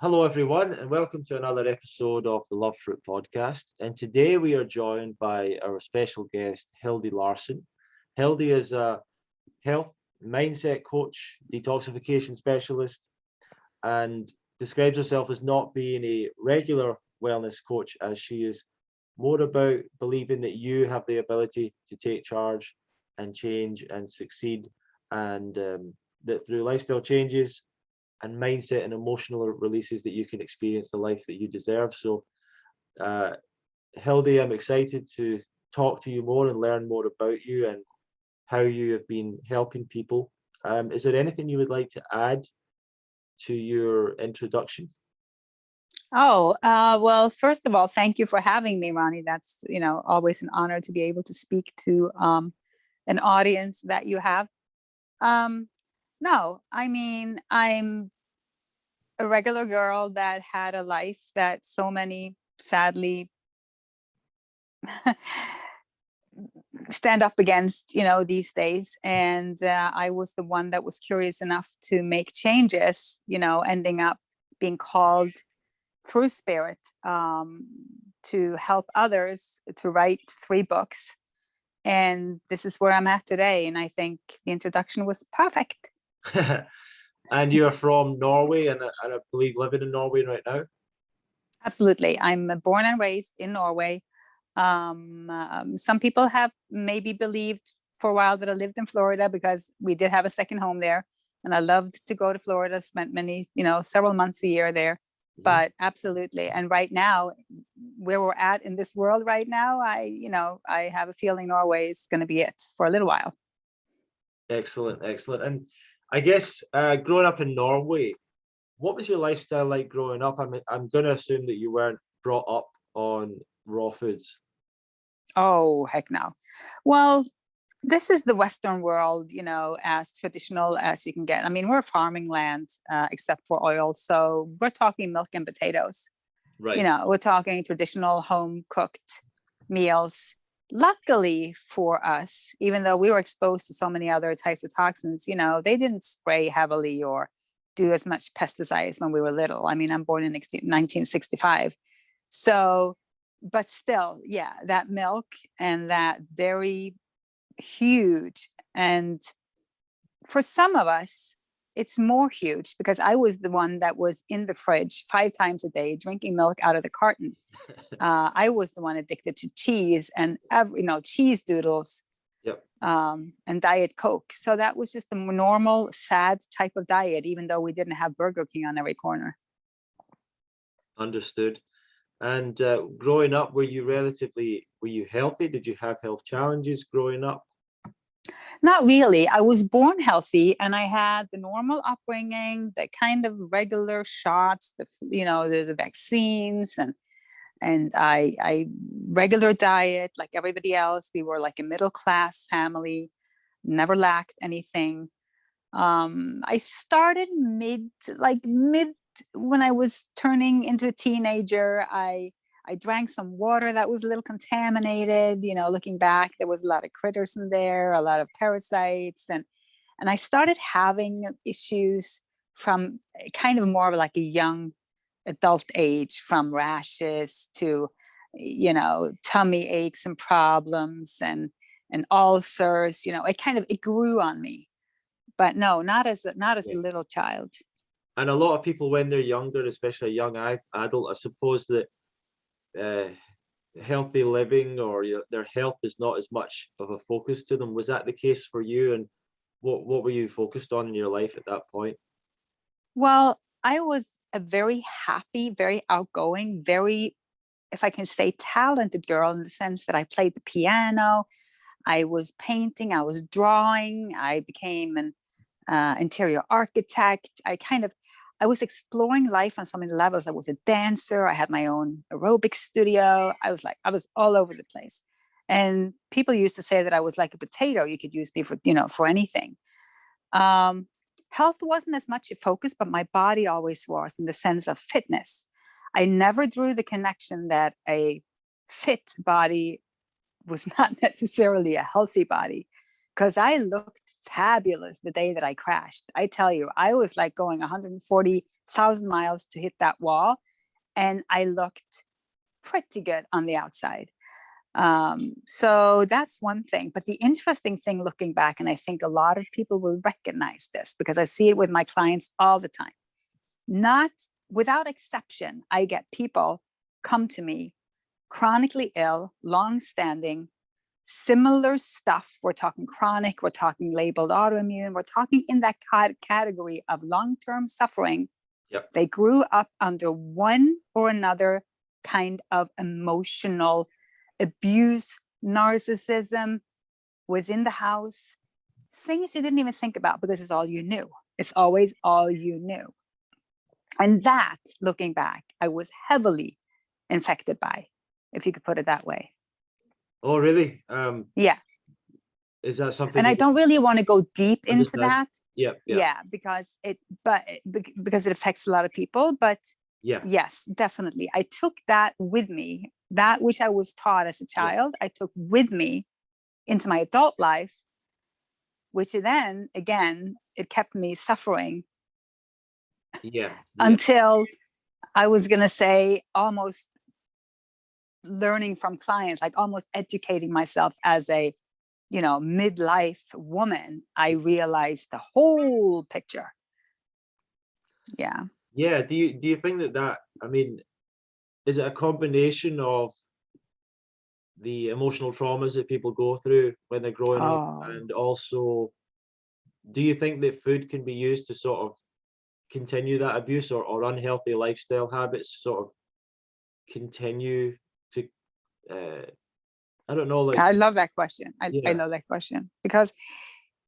Hello, everyone, and welcome to another episode of the Love Fruit podcast. And today we are joined by our special guest, Hilde Larsen. Hildy is a health mindset coach, detoxification specialist, and describes herself as not being a regular wellness coach, as she is more about believing that you have the ability to take charge and change and succeed, and that through lifestyle changes and mindset and emotional releases that you can experience the life that you deserve. So, uh, Hildy, I'm excited to talk to you more and learn more about you and how you have been helping people. Is there anything you would like to add to your introduction? Well, first of all, thank you for having me, Ronnie. That's, always an honor to be able to speak to an audience that you have. Um, no, I mean, I'm a regular girl that had a life that so many sadly stand up against, these days. And I was the one that was curious enough to make changes, ending up being called through spirit to help others to write 3 books. And this is where I'm at today. And I think the introduction was perfect. And you're from Norway, and I believe living in Norway right now. Absolutely. I'm born and raised in Norway. Some people have maybe believed for a while that I lived in Florida because we did have a second home there. And I loved to go to Florida, spent several months a year there. But absolutely. And right now, where we're at in this world right now, I have a feeling Norway is going to be it for a little while. Excellent, excellent. And I guess growing up in Norway, what was your lifestyle like growing up? I'm going to assume that you weren't brought up on raw foods. Oh, heck no. Well, this is the Western world, as traditional as you can get. I mean, we're farming land, except for oil. So we're talking milk and potatoes. Right. We're talking traditional home cooked meals. Luckily for us, even though we were exposed to so many other types of toxins, they didn't spray heavily or do as much pesticides when we were little. I mean, I'm born in 1965. So, but still, yeah, that milk and that dairy, huge. And for some of us, it's more huge because I was the one that was in the fridge 5 times a day drinking milk out of the carton. I was the one addicted to cheese and cheese doodles. Yep. And Diet Coke. So that was just a normal, sad type of diet, even though we didn't have Burger King on every corner. Understood. And growing up, were you healthy? Did you have health challenges growing up? Not really. I was born healthy and I had the normal upbringing, the kind of regular shots, the vaccines and I regular diet like everybody else. We were like a middle class family, never lacked anything. I started mid when I was turning into a teenager. I drank some water that was a little contaminated. Looking back, there was a lot of critters in there, a lot of parasites, and I started having issues from kind of more of like a young adult age, from rashes to tummy aches and problems and ulcers. It grew on me, but no, not as a little child. And a lot of people, when they're younger, especially a young adult, I suppose that healthy living or their health is not as much of a focus to them. Was that the case for you? And what were you focused on in your life at that point? Well, I was a very happy, very outgoing, very, if I can say, talented girl, in the sense that I played the piano, I was painting, I was drawing, I became an interior architect. I was exploring life on so many levels. I was a dancer. I had my own aerobics studio. I was all over the place. And people used to say that I was like a potato. You could use me for anything. Health wasn't as much a focus, but my body always was, in the sense of fitness. I never drew the connection that a fit body was not necessarily a healthy body. because I looked fabulous the day that I crashed. I tell you, I was like going 140,000 miles to hit that wall, and I looked pretty good on the outside. So that's one thing. But the interesting thing looking back, and I think a lot of people will recognize this because I see it with my clients all the time, not without exception, I get people come to me chronically ill, long-standing, similar stuff. We're talking chronic, we're talking labeled autoimmune, we're talking in that category of long-term suffering. Yep. They grew up under one or another kind of emotional abuse, narcissism, was in the house, things you didn't even think about because it's all you knew. It's always all you knew. And that, looking back, I was heavily infected by, if you could put it that way. Oh, really? Yeah. Is that something? And I don't really want to go deep into understand? that. Yeah. Yeah, because it affects a lot of people. But yeah, yes, definitely. I took that with me, that which I was taught as a child, I took with me into my adult life, which then, again, it kept me suffering until I was going to say almost learning from clients, like almost educating myself as a, midlife woman. I realized the whole picture. Yeah. Yeah. Do you think that, I mean, is it a combination of the emotional traumas that people go through when they're growing up? And also, do you think that food can be used to sort of continue that abuse, or unhealthy lifestyle habits sort of continue to, I don't know, like, I love that question. I love that question because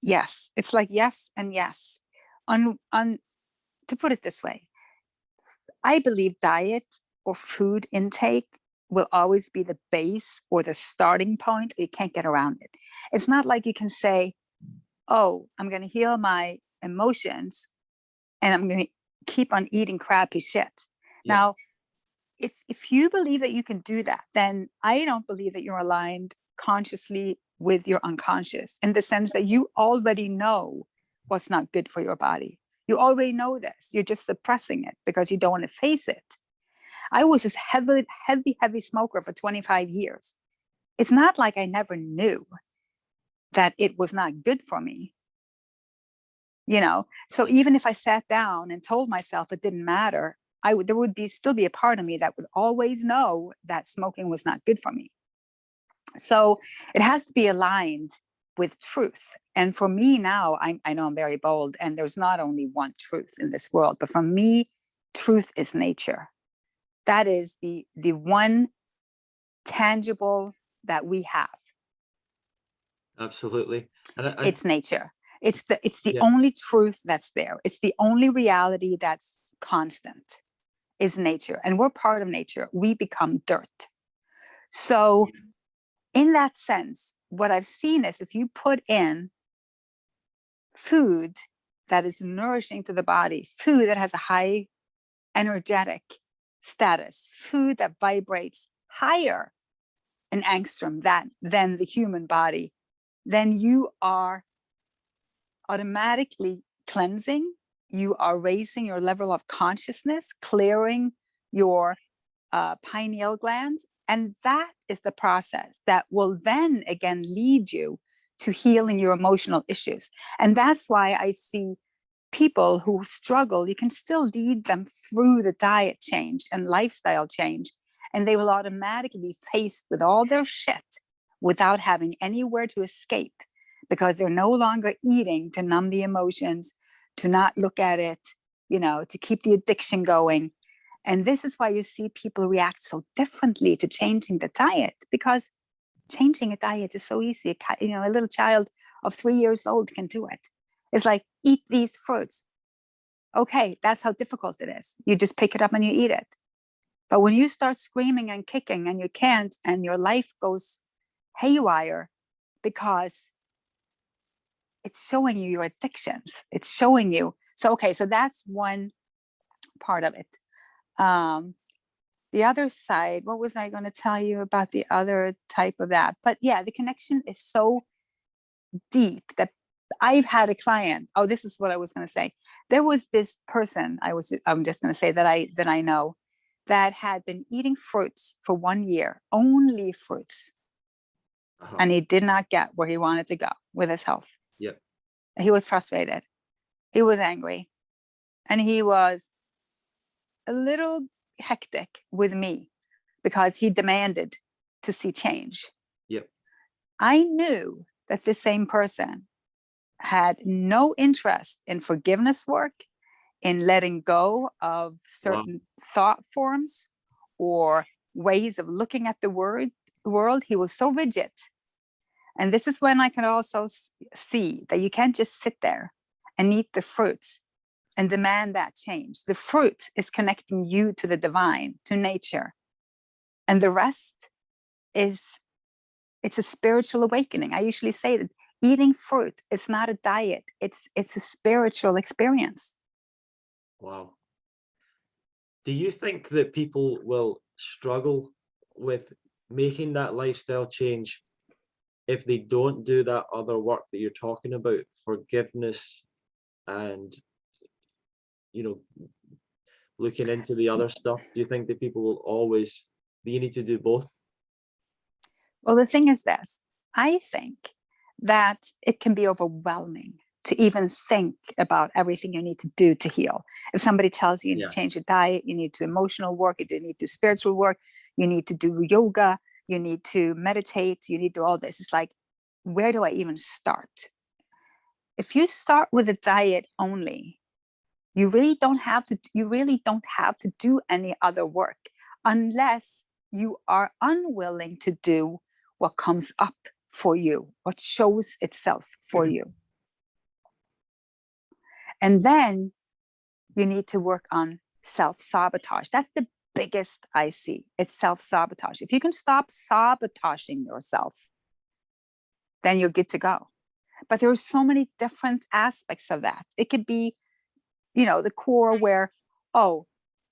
yes, it's like yes and yes. On to put it this way, I believe diet or food intake will always be the base or the starting point. You can't get around it. It's not like you can say, oh, I'm going to heal my emotions and I'm going to keep on eating crappy shit. Yeah. Now, if you believe that you can do that, then I don't believe that you're aligned consciously with your unconscious, in the sense that you already know what's not good for your body. You already know this. You're just suppressing it because you don't want to face it. I was this heavy smoker for 25 years. It's not like I never knew that it was not good for me. So even if I sat down and told myself it didn't matter, there would still be a part of me that would always know that smoking was not good for me. So it has to be aligned with truth. And for me now, I know I'm very bold, and there's not only one truth in this world, but for me, truth is nature. That is the one tangible that we have. Absolutely. And it's nature. It's the only truth that's there. It's the only reality that's constant, is nature. And we're part of nature. We become dirt. So in that sense, what I've seen is if you put in food that is nourishing to the body, food that has a high energetic status, food that vibrates higher in angstrom than the human body, then you are automatically cleansing. You are raising your level of consciousness, clearing your pineal glands. And that is the process that will then again lead you to healing your emotional issues. And that's why I see people who struggle, you can still lead them through the diet change and lifestyle change, and they will automatically be faced with all their shit without having anywhere to escape, because they're no longer eating to numb the emotions, to not look at it, to keep the addiction going. And this is why you see people react so differently to changing the diet, because changing a diet is so easy. A little child of 3 years old can do it. It's like, eat these fruits. Okay, that's how difficult it is. You just pick it up and you eat it. But when you start screaming and kicking and you can't, and your life goes haywire because it's showing you your addictions. It's showing you. So that's one part of it. The other side, what was I going to tell you about the other type of that? But yeah, the connection is so deep that I've had a client. Oh, this is what I was going to say. There was this person I'm just going to say that I know that had been eating fruits for 1 year, only fruits. And he did not get where he wanted to go with his health. Yep. He was frustrated. He was angry. And he was a little hectic with me because he demanded to see change. Yep. I knew that this same person had no interest in forgiveness work, in letting go of certain thought forms or ways of looking at the world. He was so rigid. And this is when I can also see that you can't just sit there and eat the fruits and demand that change. The fruit is connecting you to the divine, to nature. And the rest it's a spiritual awakening. I usually say that eating fruit is not a diet. It's a spiritual experience. Wow. Do you think that people will struggle with making that lifestyle change if they don't do that other work that you're talking about, forgiveness and, looking into the other stuff? Do you think that people will you need to do both? Well, the thing is this, I think that it can be overwhelming to even think about everything you need to do to heal. If somebody tells you you need to change your diet, you need to emotional work, you need to do spiritual work, you need to do yoga, you need to meditate, you need to do all this. It's like, where do I even start? If you start with a diet only, you really don't have to do any other work unless you are unwilling to do what comes up for you, what shows itself for you. And then you need to work on self-sabotage. That's the biggest I see. It's self-sabotage. If you can stop sabotaging yourself, then you're good to go. But there are so many different aspects of that. It could be, the core where,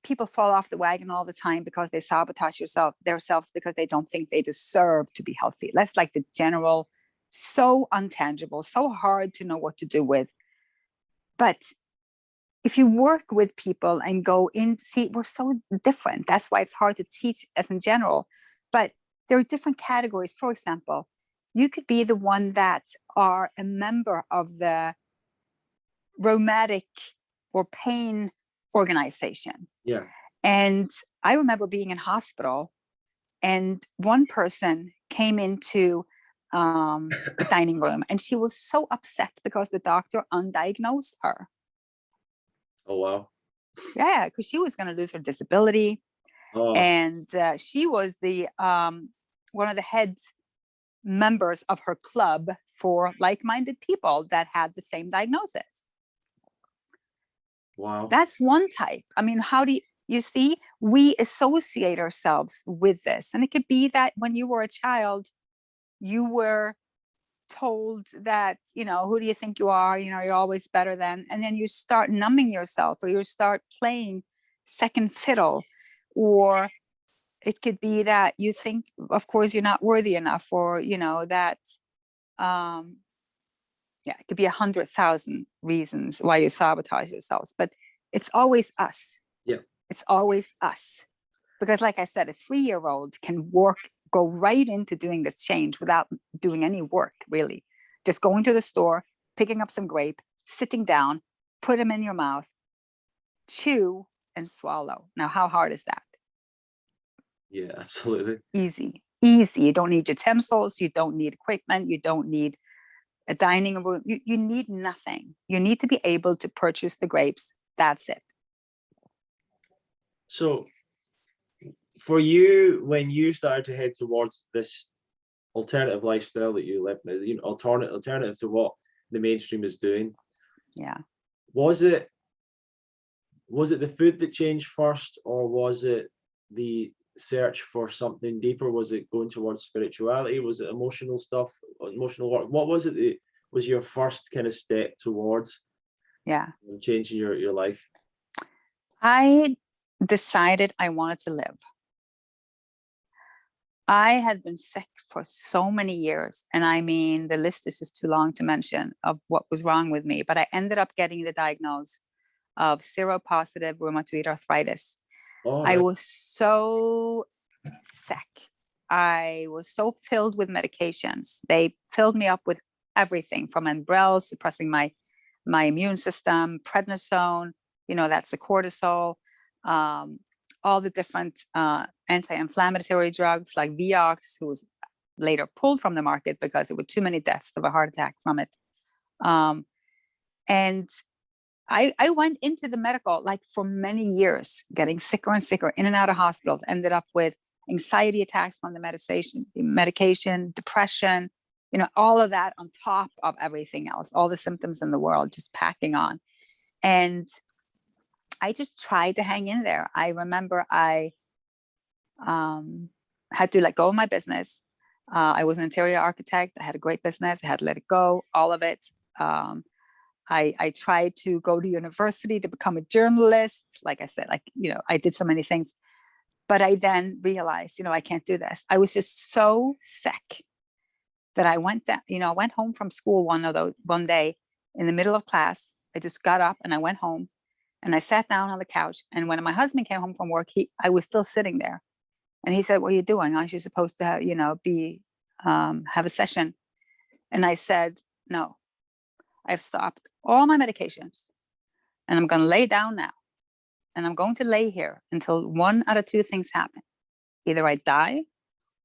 people fall off the wagon all the time because they sabotage themselves because they don't think they deserve to be healthy. That's like the general, so untangible, so hard to know what to do with. But if you work with people and go in, see, we're so different. That's why it's hard to teach as in general. But there are different categories. For example, you could be the one that are a member of the rheumatic or pain organization. Yeah. And I remember being in hospital and one person came into the dining room and she was so upset because the doctor undiagnosed her. Oh, wow. Yeah, because she was going to lose her disability. Oh. And she was the one of the head members of her club for like-minded people that had the same diagnosis. Wow. That's one type. I mean, how do you see? We associate ourselves with this. And it could be that when you were a child, you were told that, who do you think you are? You're always better than. And then you start numbing yourself, or you start playing second fiddle. Or it could be that you think, of course, you're not worthy enough, or, that, it could be 100,000 reasons why you sabotage yourselves. But it's always us. Yeah. It's always us. Because like I said, a 3-year-old can go right into doing this change without doing any work, really. Just going to the store, picking up some grape, sitting down, put them in your mouth, chew and swallow. Now, how hard is that? Yeah, absolutely. Easy. You don't need utensils. You don't need equipment. You don't need a dining room. You need nothing. You need to be able to purchase the grapes. That's it. So for you, when you started to head towards this alternative lifestyle that you live now, alternative to what the mainstream is doing, was it the food that changed first, or was it the search for something deeper? Was it going towards spirituality? Was it emotional stuff, emotional work? What was it that was your first kind of step towards changing your life? I decided I wanted to live. I had been sick for so many years. And I mean, the list is just too long to mention of what was wrong with me. But I ended up getting the diagnosis of seropositive rheumatoid arthritis. All I right. was so sick. I was so filled with medications. They filled me up with everything from Enbrel, suppressing my immune system, prednisone, that's the cortisol, all the different anti-inflammatory drugs like Vioxx, who was later pulled from the market because there were too many deaths of a heart attack from it. And I went into the medical like for many years, getting sicker and sicker, in and out of hospitals, ended up with anxiety attacks from the medication, depression, all of that on top of everything else, all the symptoms in the world just packing on. And I just tried to hang in there. I remember I had to let go of my business. I was an interior architect. I had a great business. I had to let it go, all of it. I tried to go to university to become a journalist. Like I said, I did so many things. But I then realized, I can't do this. I was just so sick that I went down, I went home from school one day in the middle of class. I just got up and I went home and I sat down on the couch. And when my husband came home from work, I was still sitting there. And he said, "What are you doing? Aren't you supposed to have, have a session?" And I said, "No, I've stopped all my medications and I'm going to lay down now. And I'm going to lay here until one out of two things happen. Either I die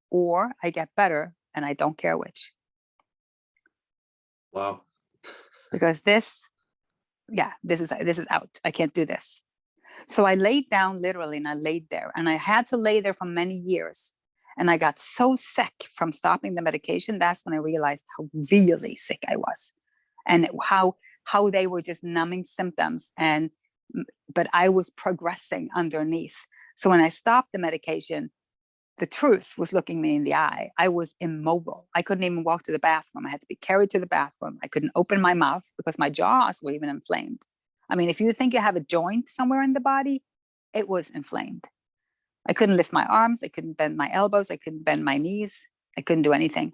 or I get better, and I don't care which." Wow. Because this is out. I can't do this. So I laid down literally, and I laid there, and I had to lay there for many years. And I got so sick from stopping the medication. That's when I realized how really sick I was, and how they were just numbing symptoms, but I was progressing underneath. So when I stopped the medication, the truth was looking me in the eye. I was immobile. I couldn't even walk to the bathroom. I had to be carried to the bathroom. I couldn't open my mouth because my jaws were even inflamed. I mean, if you think you have a joint somewhere in the body, it was inflamed. I couldn't lift my arms. I couldn't bend my elbows. I couldn't bend my knees. I couldn't do anything.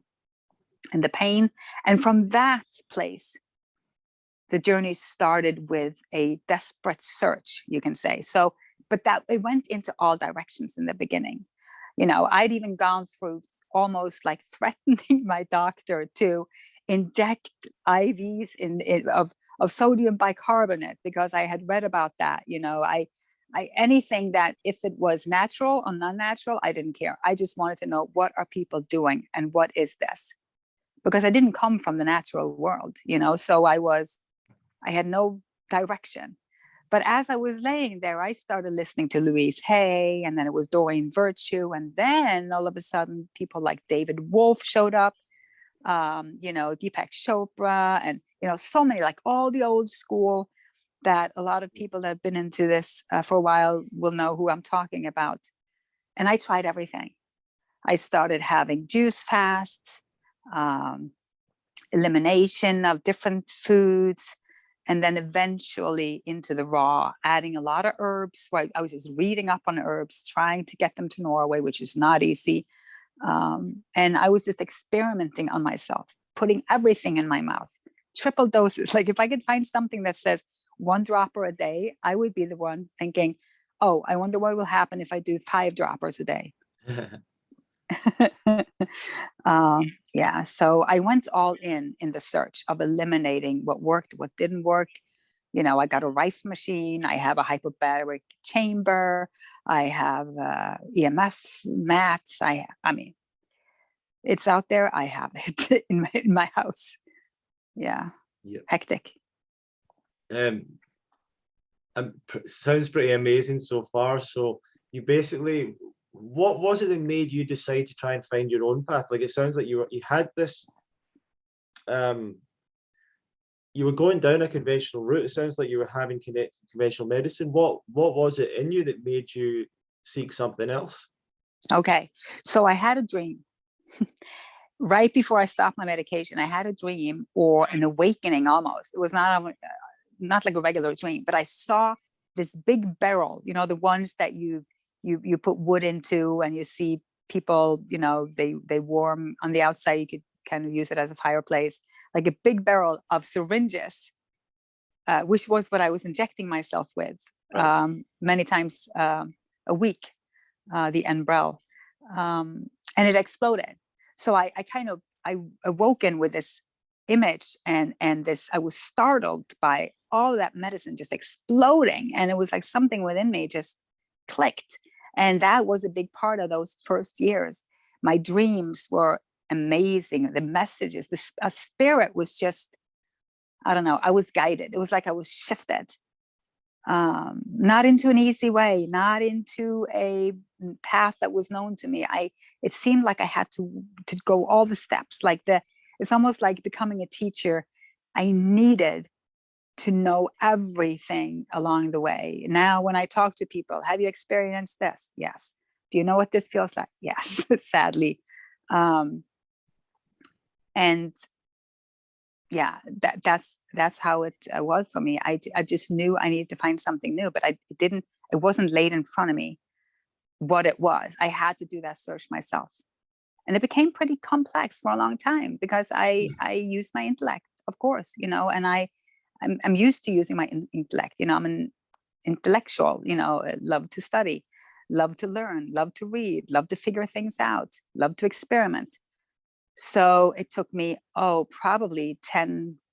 And the pain. And from that place, the journey started with a desperate search, you can say. So, but that it went into all directions in the beginning. I'd even gone through almost like threatening my doctor to inject IVs of sodium bicarbonate because I had read about that. Anything that if it was natural or non-natural, I didn't care. I just wanted to know, what are people doing and what is this? Because I didn't come from the natural world, so I had no direction. But as I was laying there, I started listening to Louise Hay, and then it was Doreen Virtue. And then all of a sudden, people like David Wolf showed up, Deepak Chopra, and, so many, like all the old school that a lot of people that have been into this for a while will know who I'm talking about. And I tried everything. I started having juice fasts, elimination of different foods, and then eventually into the raw, adding a lot of herbs. Right? I was just reading up on herbs, trying to get them to Norway, which is not easy. And I was just experimenting on myself, putting everything in my mouth, triple doses. Like if I could find something that says 1 dropper a day, I would be the one thinking, "Oh, I wonder what will happen if I do 5 droppers a day." So I went all in the search of eliminating what worked, what didn't work. I got a rice machine. I have a hyperbaric chamber. I have EMF mats. I mean, it's out there. I have it in my house. Yeah. Yep. Hectic. Sounds pretty amazing so far. So you basically, what was it that made you decide to try and find your own path? Like, it sounds like you had this, you were going down a conventional route. It sounds like you were having conventional medicine. What was it in you that made you seek something else? Okay, so I had a dream. Right before I stopped my medication, I had a dream, or an awakening almost. It was not like a regular dream, but I saw this big barrel, the ones that you put wood into and you see people, you know, they warm on the outside. You could kind of use it as a fireplace, like a big barrel of syringes, which was what I was injecting myself with many times a week, the Enbrel, and it exploded. So I awoke in with this image, and this, I was startled by all of that medicine just exploding, and it was like something within me just clicked. And that was a big part of those first years. My dreams were amazing. The messages, a spirit was just, I don't know, I was guided. It was like I was shifted, not into an easy way, not into a path that was known to me. It seemed like I had to go all the steps. It's almost like becoming a teacher. I needed to know everything along the way. Now, when I talk to people, have you experienced this? Yes. Do you know what this feels like? Yes, sadly. And yeah, that's how it was for me. I just knew I needed to find something new, but it wasn't laid in front of me what it was. I had to do that search myself. And it became pretty complex for a long time because I used my intellect, of course, you know, and I'm used to using my intellect. You know, I'm an intellectual, you know, love to study, love to learn, love to read, love to figure things out, love to experiment. So it took me, probably a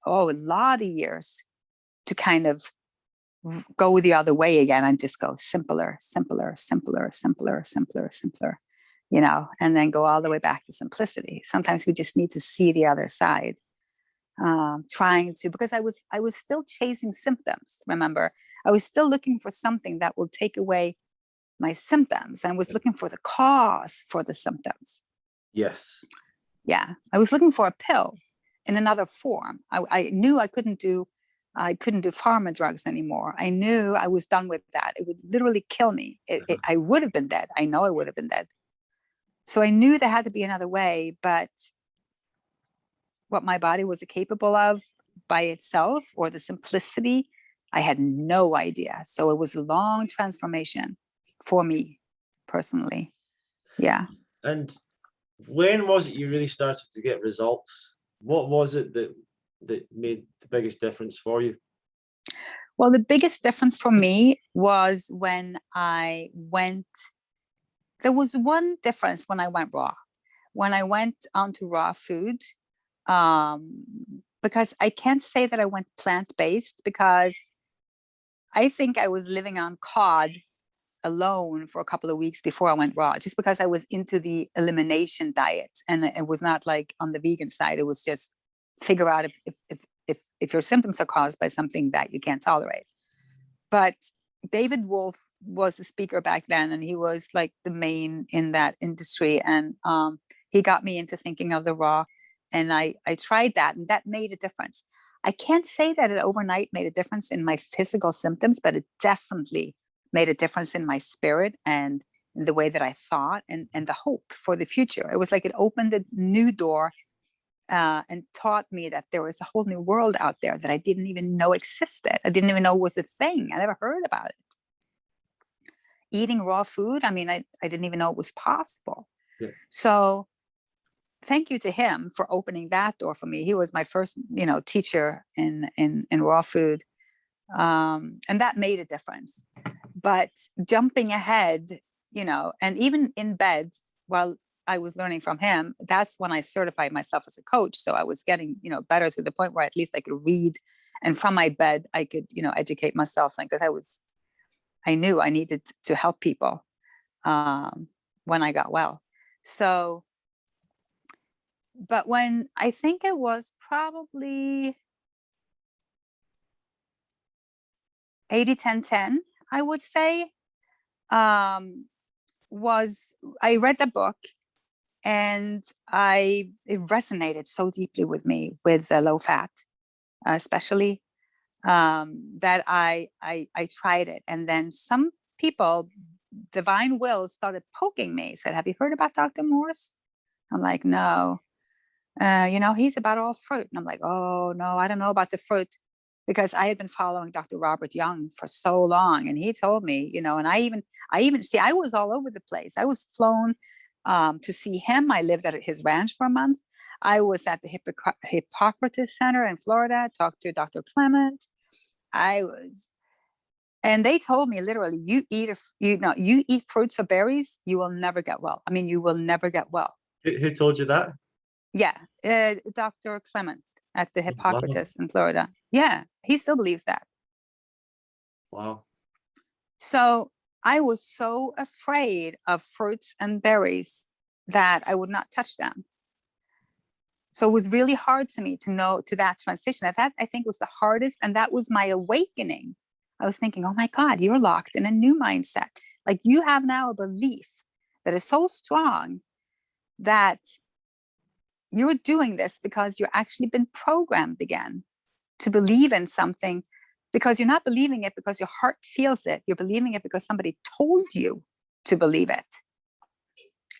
lot of years to kind of go the other way again and just go simpler, you know, and then go all the way back to simplicity. Sometimes we just need to see the other side. Because I was still chasing symptoms. Remember, I was still looking for something that will take away my symptoms, and was looking for the cause for the symptoms. Yes. Yeah, I was looking for a pill in another form. I knew I couldn't do pharma drugs anymore. I knew I was done with that. It would literally kill me. I would have been dead. I know I would have been dead. So I knew there had to be another way, but what my body was capable of by itself, or the simplicity, I had no idea. So it was a long transformation for me personally. Yeah. And when was it you really started to get results? What was it that made the biggest difference for you? Well, the biggest difference for me was when there was one difference when I went raw. When I went onto raw food, because I can't say that I went plant-based, because I think I was living on cod alone for a couple of weeks before I went raw, just because I was into the elimination diet, and it was not like on the vegan side. It was just figure out if your symptoms are caused by something that you can't tolerate. But David Wolf was a speaker back then, and he was like the main in that industry, and he got me into thinking of the raw, and I tried that, and that made a difference. I can't say that it overnight made a difference in my physical symptoms, but it definitely made a difference in my spirit and in the way that I thought, and the hope for the future. It was like it opened a new door and taught me that there was a whole new world out there that I didn't even know existed. I didn't even know was a thing. I never heard about it. Eating raw food, I mean, I didn't even know it was possible. Yeah. So thank you to him for opening that door for me. He was my first, you know, teacher in raw food. And that made a difference. But jumping ahead, you know, and even in bed while I was learning from him, that's when I certified myself as a coach. So I was getting, you know, better to the point where at least I could read, and from my bed I could, you know, educate myself. And because I knew I needed to help people when I got well. So, but when I think it was probably 80-10-10, I would say, was I read the book, and it resonated so deeply with me, with the low fat, especially, that I tried it. And then some people, divine will, started poking me, said, have you heard about Dr. Morse? I'm like, no. You know, he's about all fruit. And I'm like, oh no, I don't know about the fruit, because I had been following Dr. Robert Young for so long, and he told me, you know, and I even see, I was all over the place. I was flown to see him. I lived at his ranch for a month. I was at the Hippocrates Center in Florida, talked to Dr. Clement. And they told me literally, you eat fruits or berries, you will never get well. I mean, you will never get well. Who told you that? Yeah, Dr. Clement at the Wow. Hippocrates in Florida. Yeah, he still believes that. Wow. So I was so afraid of fruits and berries that I would not touch them. So it was really hard to me to that transition. That I think was the hardest, and that was my awakening. I was thinking, oh my God, you're locked in a new mindset. Like you have now a belief that is so strong that you're doing this because you've actually been programmed again to believe in something, because you're not believing it because your heart feels it. You're believing it because somebody told you to believe it.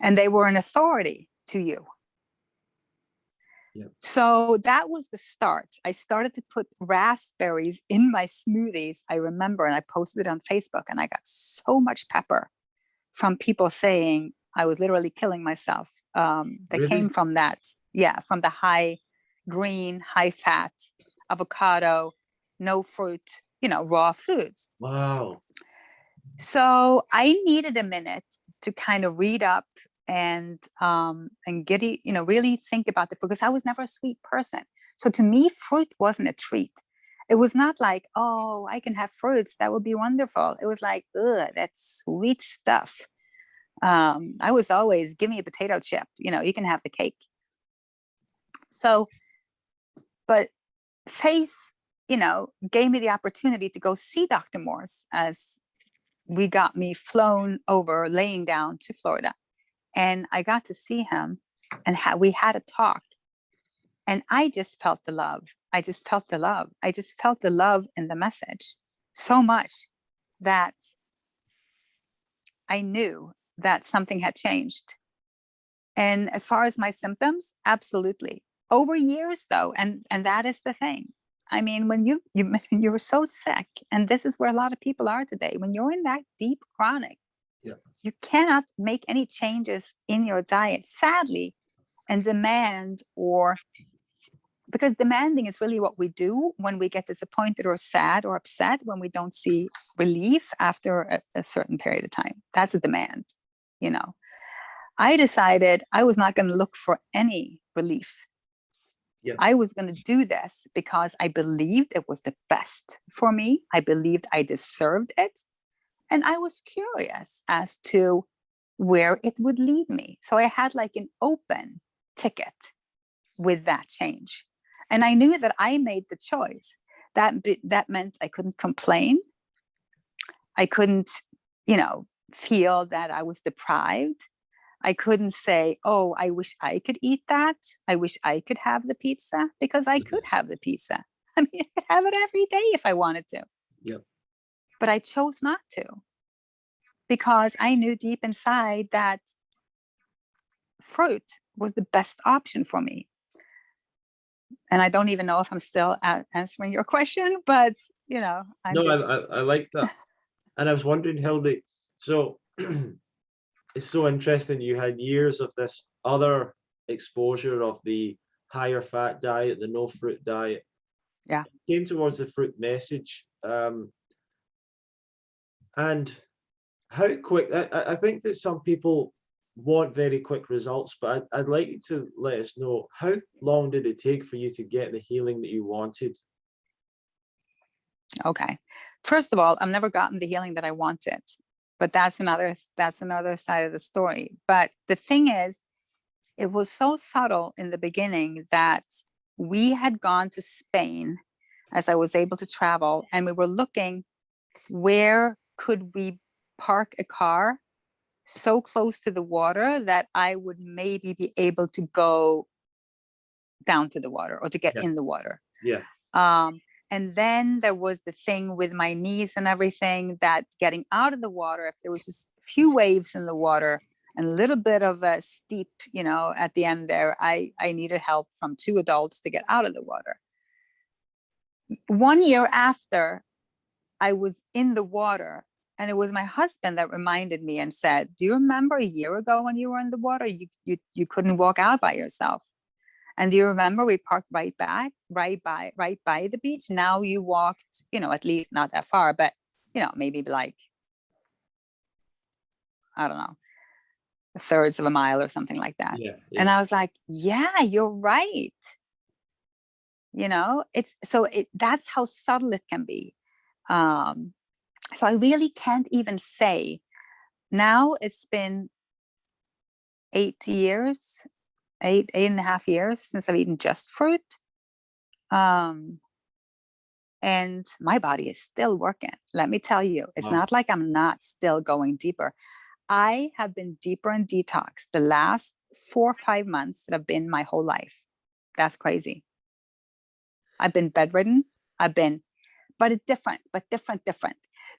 And they were an authority to you. Yep. So that was the start. I started to put raspberries in my smoothies. I remember, and I posted it on Facebook, and I got so much pepper from people saying I was literally killing myself. That Really? came from that. Yeah, from the high green, high fat avocado, no fruit, raw foods. Wow. So I needed a minute to kind of read up and get it, really think about the fruit, because I was never a sweet person. So to me, fruit wasn't a treat. It was not like, oh, I can have fruits, that would be wonderful. It was like, ugh, that's sweet stuff. I was always, give me a potato chip, you can have the cake. So, but faith, gave me the opportunity to go see Dr. Morse, as we got me flown over, laying down to Florida. And I got to see him, and we had a talk. And I just felt the love. I just felt the love. I just felt the love in the message so much that I knew that something had changed. And as far as my symptoms, absolutely. Over years, though, and that is the thing. I mean, when you were so sick, and this is where a lot of people are today, when you're in that deep chronic, Yeah. you cannot make any changes in your diet, sadly, and because demanding is really what we do when we get disappointed or sad or upset, when we don't see relief after a certain period of time. That's a demand, I decided I was not going to look for any relief. Yeah. I was going to do this because I believed it was the best for me. I believed I deserved it. And I was curious as to where it would lead me. So I had like an open ticket with that change. And I knew that I made the choice. That meant I couldn't complain. I couldn't, feel that I was deprived. I couldn't say, oh, I wish I could eat that. I wish I could have the pizza, because I could have the pizza. I mean, I could have it every day if I wanted to. Yep. But I chose not to, because I knew deep inside that fruit was the best option for me. And I don't even know if I'm still answering your question, but I like that. And I was wondering, Hildy, so it's so interesting. You had years of this other exposure of the higher fat diet, the no fruit diet. Yeah. Came towards the fruit message. And how quick, I think that some people want very quick results, but I'd like you to let us know, how long did it take for you to get the healing that you wanted? Okay. First of all, I've never gotten the healing that I wanted, but that's another side of the story. But the thing is, it was so subtle in the beginning that we had gone to Spain, as I was able to travel, and we were looking, where could we park a car so close to the water that I would maybe be able to go down to the water or to get in the water. Yeah. And then there was the thing with my knees and everything, that getting out of the water, if there was just a few waves in the water and a little bit of a steep, at the end there, I needed help from 2 adults to get out of the water. 1 year after I was in the water, And it was my husband that reminded me and said, do you remember a year ago when you were in the water, you couldn't walk out by yourself? And do you remember we parked right by the beach? Now you walked, at least not that far, but, maybe like, I don't know, thirds of a mile or something like that. Yeah, And yeah. I was like, yeah, you're right. That's how subtle it can be. So I really can't even say. Now it's been 8.5 years since I've eaten just fruit. And my body is still working. Let me tell you, it's Wow. not like I'm not still going deeper. I have been deeper in detox the last 4 or 5 months that have been my whole life. That's crazy. I've been bedridden. But it's different.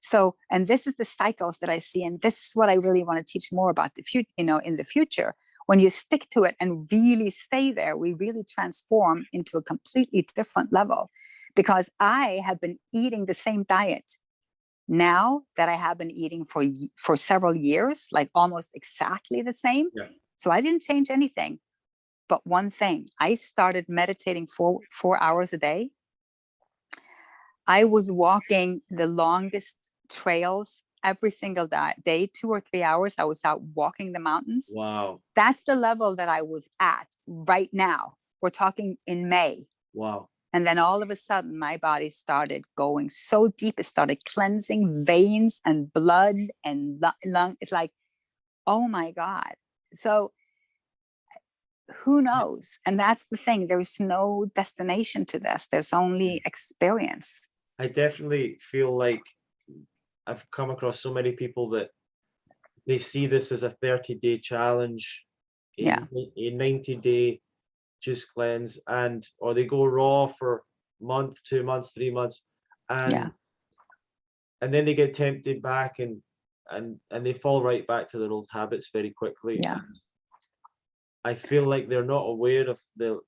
So, and this is the cycles that I see, and this is what I really want to teach more about in the future. When you stick to it and really stay there, we really transform into a completely different level. Because I have been eating the same diet now that I have been eating for several years, like almost exactly the same. Yeah. So I didn't change anything. But one thing, I started meditating 4 hours a day. I was walking the longest trails every single day, 2 or 3 hours. I was out walking the mountains. Wow. That's the level that I was at right now. We're talking in May. Wow. And then all of a sudden, my body started going so deep. It started cleansing veins and blood and lung. It's like, oh my God. So who knows? And that's the thing. There's no destination to this. There's only experience. I definitely feel like I've come across so many people that they see this as a 30-day challenge, Yeah. a 90-day juice cleanse, or they go raw for a month, 2 months, 3 months, and then they get tempted back and they fall right back to their old habits very quickly. Yeah. I feel like they're not aware of the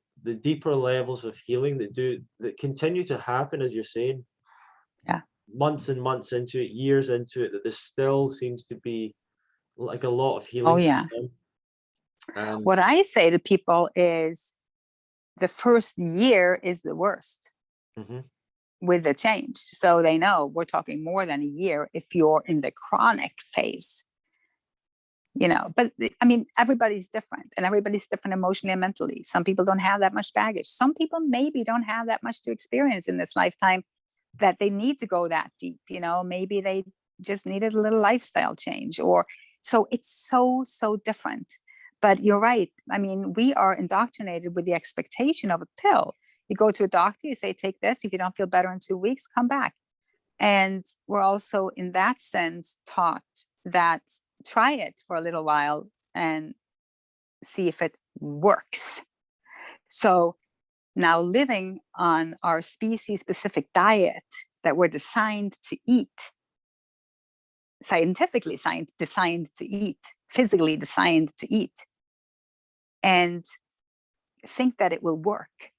deeper levels of healing that continue to happen, as you're saying. Yeah. Months and months into it, years into it, that there still seems to be like a lot of healing. Oh, yeah. What I say to people is the first year is the worst with the change. So they know we're talking more than a year if you're in the chronic phase. But I mean, everybody's different and everybody's different emotionally and mentally. Some people don't have that much baggage. Some people maybe don't have that much to experience in this lifetime that they need to go that deep. Maybe they just needed a little lifestyle change, so it's so different. But you're right. I mean, we are indoctrinated with the expectation of a pill. You go to a doctor, you say, take this. If you don't feel better in 2 weeks, come back. And we're also in that sense taught that try it for a little while and see if it works. So now living on our species specific diet that we're designed to eat, scientifically designed to eat, physically designed to eat, and think that it will work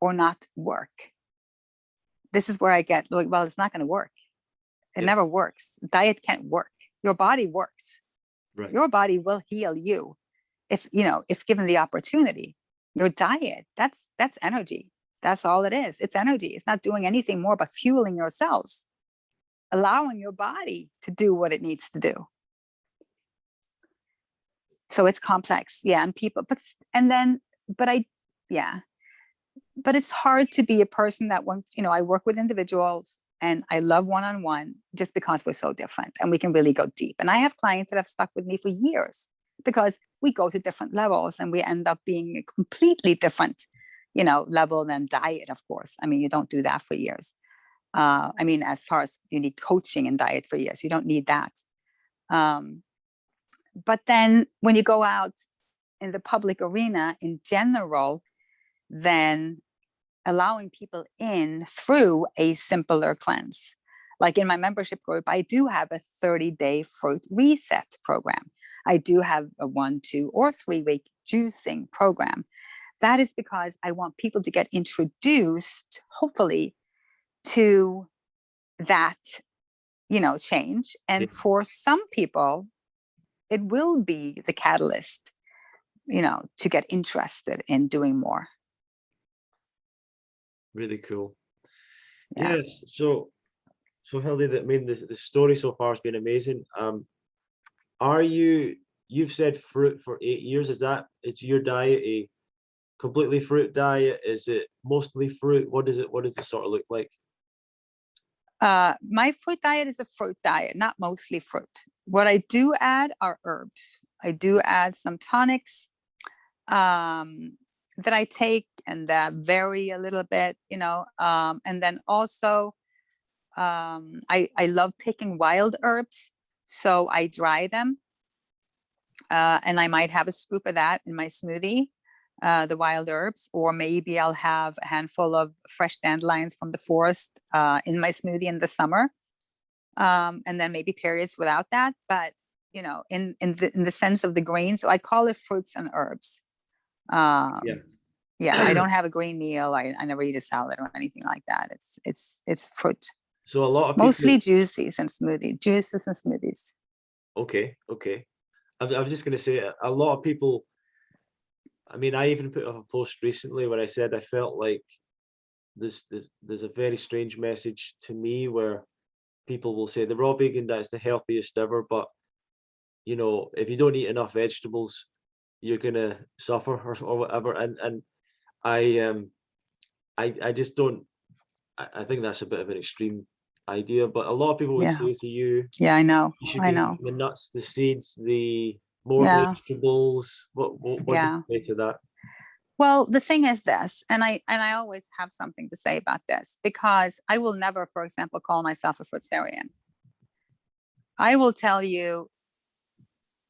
or not work. This is where I get like, well, it's not going to work. It never works. Diet can't work. Your body works. Right. Your body will heal you if given the opportunity. Your diet, that's energy. That's all it is. It's energy. It's not doing anything more but fueling your cells, allowing your body to do what it needs to do. So it's complex. Yeah. And people, but it's hard to be a person that wants, I work with individuals and I love one-on-one just because we're so different and we can really go deep. And I have clients that have stuck with me for years because we go to different levels and we end up being a completely different, level than diet, of course. I mean, you don't do that for years. I mean, as far as you need coaching and diet for years, you don't need that. But then when you go out in the public arena in general, then allowing people in through a simpler cleanse. Like in my membership group, I do have a 30-day fruit reset program. I do have a 1, 2, or 3 week juicing program. That is because I want people to get introduced, hopefully, to that change. And Yeah. for some people, it will be the catalyst, to get interested in doing more. Really cool. Yeah. Yes. So Hildy, the story so far has been amazing. You've said fruit for 8 years. It's your diet a completely fruit diet? Is it mostly fruit? What does it sort of look like? My fruit diet is a fruit diet, not mostly fruit. What I do add are herbs. I do add some tonics that I take and that vary a little bit, and then also I love picking wild herbs. So I dry them, and I might have a scoop of that in my smoothie, the wild herbs, or maybe I'll have a handful of fresh dandelions from the forest in my smoothie in the summer, and then maybe periods without that. But in the sense of the green, so I call it fruits and herbs. Yeah. Yeah, I don't have a green meal. I never eat a salad or anything like that. It's fruit. So a lot of Mostly people. juices and smoothies. Okay. I was just going to say a lot of people. I mean, I even put up a post recently where I said I felt like there's a very strange message to me where people will say the raw vegan diet's the healthiest ever, but if you don't eat enough vegetables, you're gonna suffer or whatever. And I just don't. I think that's a bit of an extreme idea, but a lot of people would Yeah. say to you, Yeah, I know. you should I be know. having the nuts, the seeds, the more Yeah. vegetables. What do Yeah. you say to that? Well, the thing is this, and I always have something to say about this, because I will never, for example, call myself a fruitarian. I will tell you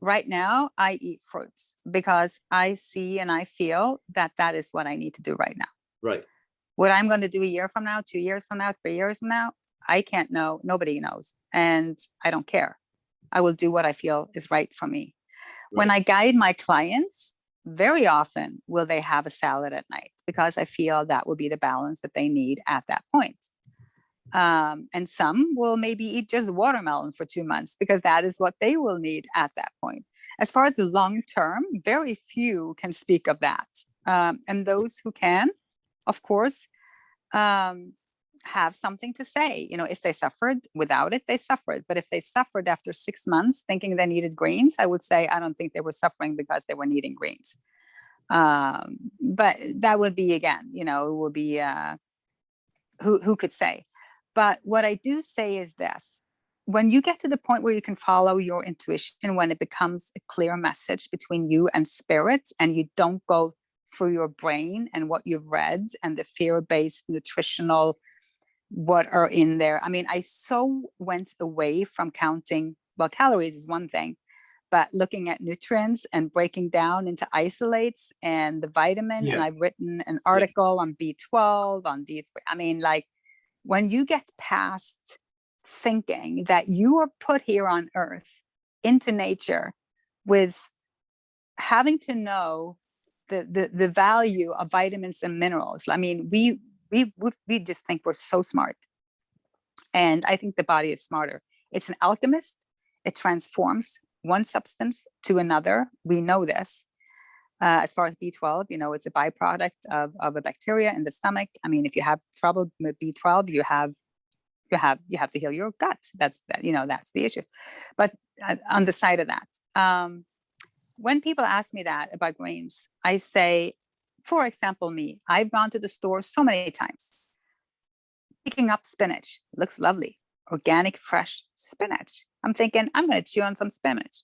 right now, I eat fruits because I see and I feel that that is what I need to do right now. Right. What I'm going to do a year from now, 2 years from now, 3 years from now, I can't know. Nobody knows. And I don't care. I will do what I feel is right for me. When Right. I guide my clients, very often will they have a salad at night because I feel that will be the balance that they need at that point. And some will maybe eat just watermelon for 2 months because that is what they will need at that point. As far as the long term, very few can speak of that. And those who can, of course, have something to say. If they suffered without it, they suffered. But if they suffered after 6 months thinking they needed greens, I would say I don't think they were suffering because they were needing greens. But that would be, again, it would be who could say. But what I do say is this: when you get to the point where you can follow your intuition, when it becomes a clear message between you and spirit, and you don't go through your brain and what you've read and the fear-based nutritional what are in there. I mean, I so went away from counting, well, calories is one thing, but looking at nutrients and breaking down into isolates and the vitamin. And Yeah. I've written an article on B12, on D3. I mean, like, when you get past thinking that you are put here on earth into nature with having to know the value of vitamins and minerals. I mean, we just think we're so smart. And I think the body is smarter. It's an alchemist. It transforms one substance to another. We know this. As far as B12, it's a byproduct of a bacteria in the stomach. I mean, if you have trouble with B12, you have to heal your gut. That's the issue. But on the side of that, when people ask me that about grains, I say, for example, me, I've gone to the store so many times, picking up spinach. It looks lovely. Organic, fresh spinach. I'm thinking, I'm going to chew on some spinach.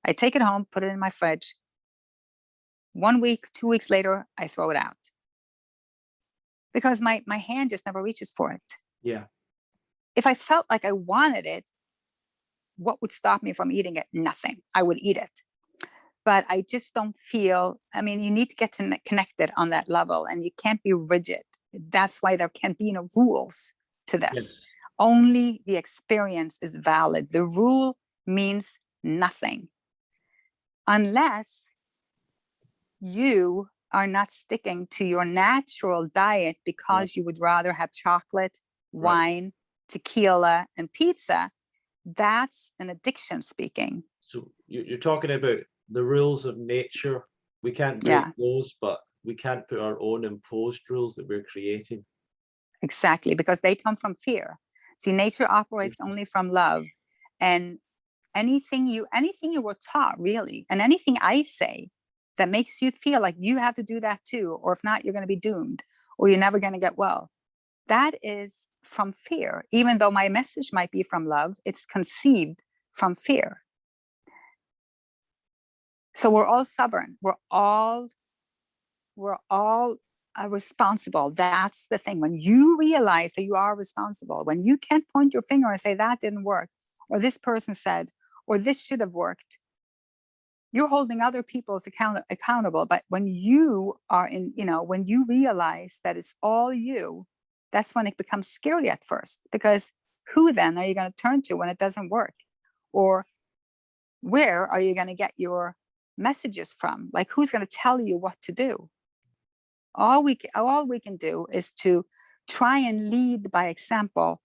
I take it home, put it in my fridge. 1 week, 2 weeks later, I throw it out because my hand just never reaches for it. Yeah. If I felt like I wanted it, what would stop me from eating it? Nothing. I would eat it. But I just don't feel, I mean, you need to get connected on that level, and you can't be rigid. That's why there can be no rules to this. Yes. Only the experience is valid. The rule means nothing unless you are not sticking to your natural diet because you would rather have chocolate, wine, tequila, and pizza. That's an addiction speaking. So you're talking about the rules of nature. We can't break those, but we can't put our own imposed rules that we're creating. Exactly, because they come from fear. See, nature operates only from love. And anything you were taught, really, and anything I say that makes you feel like you have to do that too, or if not, you're going to be doomed, or you're never going to get well, that is from fear. Even though my message might be from love, it's conceived from fear. So we're all stubborn. We're all responsible. That's the thing. When you realize that you are responsible, when you can't point your finger and say that didn't work, or this person said, or this should have worked, you're holding other people's accountable. But when you are in, when you realize that it's all you, that's when it becomes scary at first, because who then are you going to turn to when it doesn't work? Or where are you going to get your messages from? Like, who's going to tell you what to do? All we can do is to try and lead by example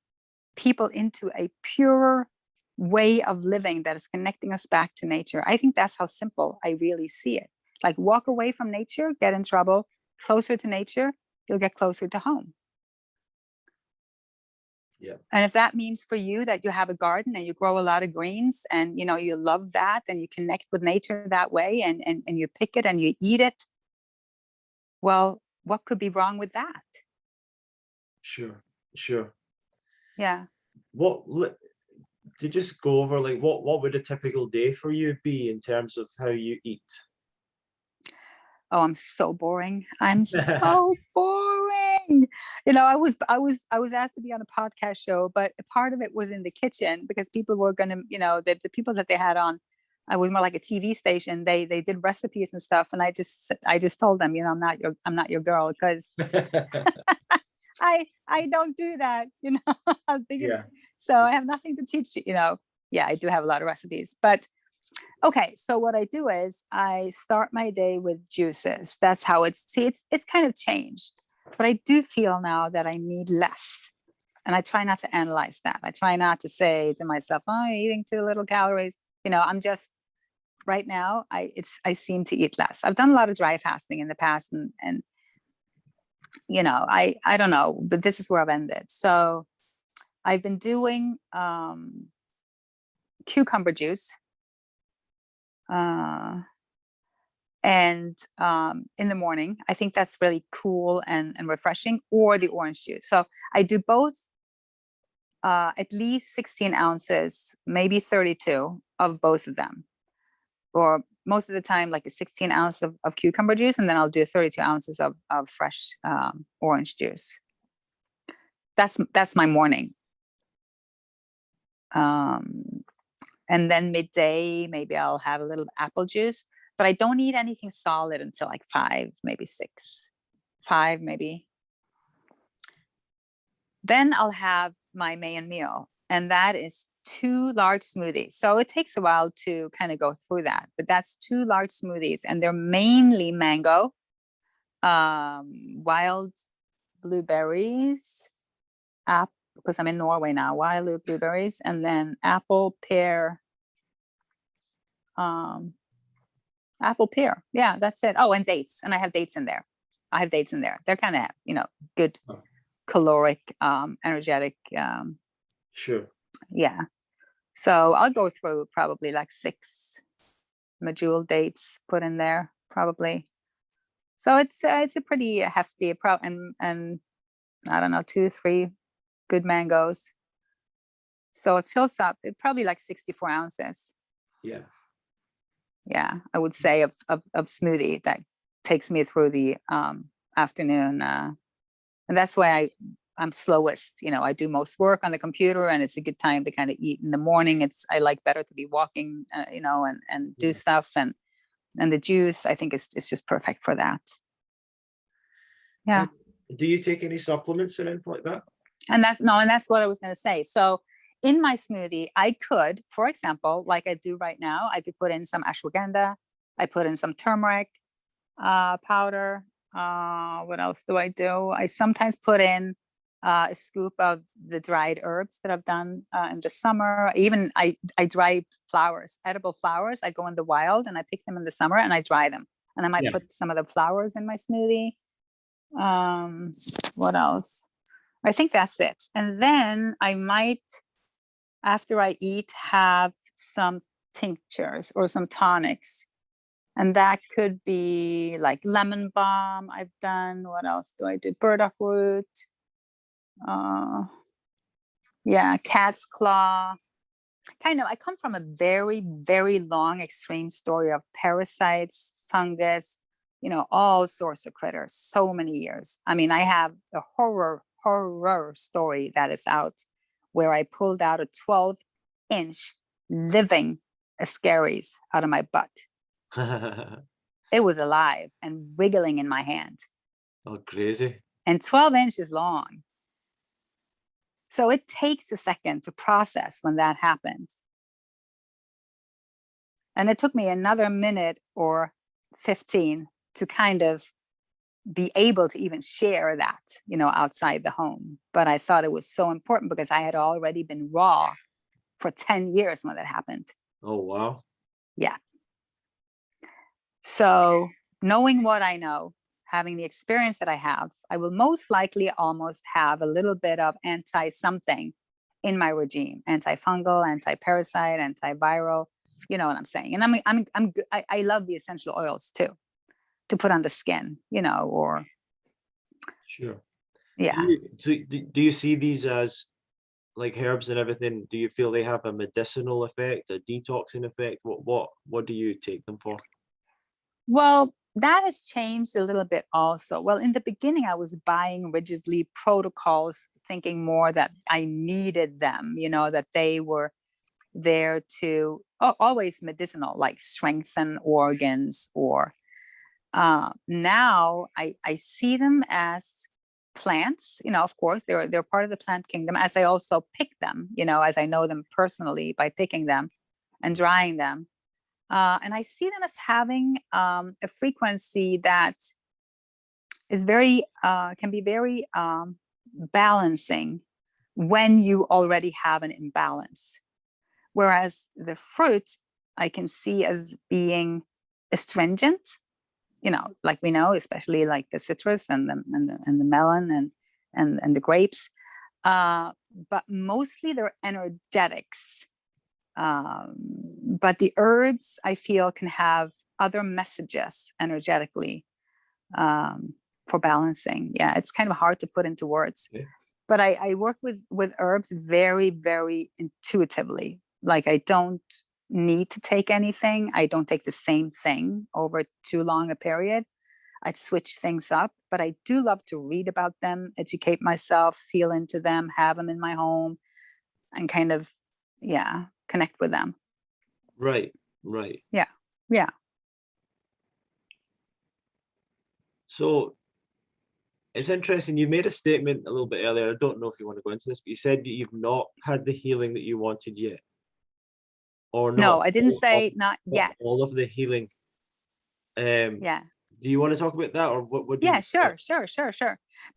people into a pure way of living that is connecting us back to nature. I think that's how simple I really see it. Like, walk away from nature, get in trouble. Closer to nature, you'll get closer to home. Yeah. And if that means for you that you have a garden and you grow a lot of greens and you love that and you connect with nature that way and you pick it and you eat it, well, what could be wrong with that? Sure. Yeah. To just go over, like, what would a typical day for you be in terms of how you eat? Oh, I'm so boring. I'm so boring. I was asked to be on a podcast show, but a part of it was in the kitchen because people were gonna, the people that they had on, I was more like a TV station. They did recipes and stuff, and I just told them, I'm not your girl, because I don't do that. I'm thinking, Yeah. so I have nothing to teach you. Yeah, I do have a lot of recipes, but okay. So what I do is I start my day with juices. That's how it's kind of changed, but I do feel now that I need less. And I try not to analyze that. I try not to say to myself, oh, I'm eating too little calories. I'm just, right now, I seem to eat less. I've done a lot of dry fasting in the past, and I don't know, but this is where I've ended. So I've been doing cucumber juice. And in the morning, I think that's really cool and refreshing, or the orange juice. So I do both, at least 16 ounces, maybe 32 of both of them. Or most of the time, like a 16 ounce of cucumber juice, and then I'll do 32 ounces of fresh orange juice. That's my morning. And then midday, maybe I'll have a little apple juice, but I don't eat anything solid until like 5, maybe 6, 5 maybe. Then I'll have my main meal, and that is 2 large smoothies. So it takes a while to kind of go through that, but that's 2 large smoothies, and they're mainly mango, wild blueberries, apple, because I'm in Norway now, wild blueberries, and then apple, pear. Apple, pear. Yeah, that's it. Oh, and dates. And I have dates in there. They're kind of, good, caloric, energetic. Sure. Yeah. So I'll go through probably like 6 medjool dates put in there, probably. So it's a pretty hefty and I don't know, 2, 3 good mangoes. So it fills up. It's probably like 64 ounces. Yeah. Yeah, I would say of smoothie that takes me through the afternoon, and that's why I'm slowest. I do most work on the computer, and it's a good time to kind of eat in the morning. I like better to be walking, and do stuff, and the juice, I think, is just perfect for that. Yeah. Do you take any supplements or anything like that? And that's what I was going to say. So in my smoothie, I could, for example, like I do right now, I could put in some ashwagandha. I put in some turmeric powder. What else do? I sometimes put in a scoop of the dried herbs that I've done in the summer. Even I dry flowers, edible flowers. I go in the wild and I pick them in the summer and I dry them. And I might put some of the flowers in my smoothie. What else? I think that's it. And then I might, after I eat, have some tinctures or some tonics. And that could be like lemon balm I've done. What else do I do? Burdock root. Cat's claw. Kind of, I come from a very, very long, extreme story of parasites, fungus, all sorts of critters, so many years. I mean, I have a horror story that is out where I pulled out a 12-inch living Ascaris out of my butt. It was alive and wiggling in my hand. Oh, crazy. And 12 inches long. So it takes a second to process when that happens. And it took me another minute or 15 to kind of be able to even share that, outside the home. But I thought it was so important because I had already been raw for 10 years when that happened. Oh, wow. Yeah. So knowing what I know, having the experience that I have, I will most likely almost have a little bit of anti-something in my regime: antifungal, anti-parasite, antiviral. You know what I'm saying? And I love the essential oils too, to put on the skin. Or sure. Yeah. Do you see these as like herbs and everything? Do you feel they have a medicinal effect, a detoxing effect? What do you take them for? Well, that has changed a little bit also. Well, in the beginning, I was buying rigidly protocols, thinking more that I needed them, that they were there to always medicinal, like strengthen organs. Or now I see them as plants. Of course, they're part of the plant kingdom, as I also pick them, as I know them personally by picking them and drying them. And I see them as having a frequency that is can be very balancing when you already have an imbalance. Whereas the fruit I can see as being astringent, like we know, especially like the citrus and the melon and the grapes. But mostly they're energetics. But the herbs, I feel, can have other messages energetically for balancing. Yeah, it's kind of hard to put into words. Yeah. But I work with herbs very, very intuitively. Like, I don't need to take anything. I don't take the same thing over too long a period. I'd switch things up, but I do love to read about them, educate myself, feel into them, have them in my home, and kind of, connect with them. Right. Yeah. So it's interesting. You made a statement a little bit earlier. I don't know if you want to go into this, but you said you've not had the healing that you wanted yet. Or not. No, I didn't say not yet. All of the healing. Yeah. Do you want to talk about that, or what? Yeah, sure.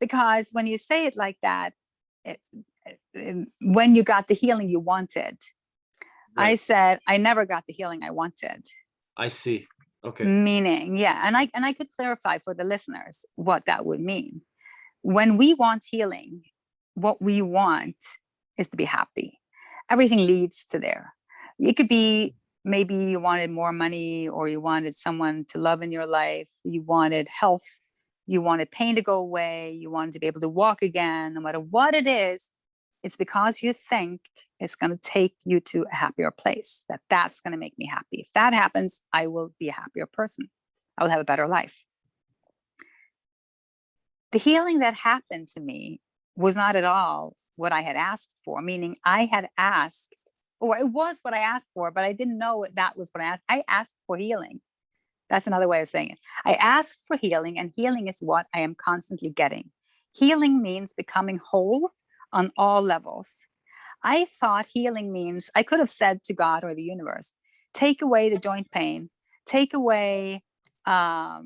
Because when you say it like that, when you got the healing you wanted, right. I said I never got the healing I wanted. I see. Okay. Meaning, and I could clarify for the listeners what that would mean. When we want healing, what we want is to be happy. Everything leads to there. It could be maybe you wanted more money, or you wanted someone to love in your life. You wanted health. You wanted pain to go away. You wanted to be able to walk again. No matter what it is, it's because you think it's going to take you to a happier place, that's going to make me happy. If that happens, I will be a happier person. I will have a better life. The healing that happened to me was not at all what I had asked for, meaning I had asked, or it was what I asked for, but I didn't know that was what I asked. I asked for healing. That's another way of saying it. I asked for healing, and healing is what I am constantly getting. Healing means becoming whole on all levels. I thought healing means, I could have said to God or the universe, take away the joint pain, take away, the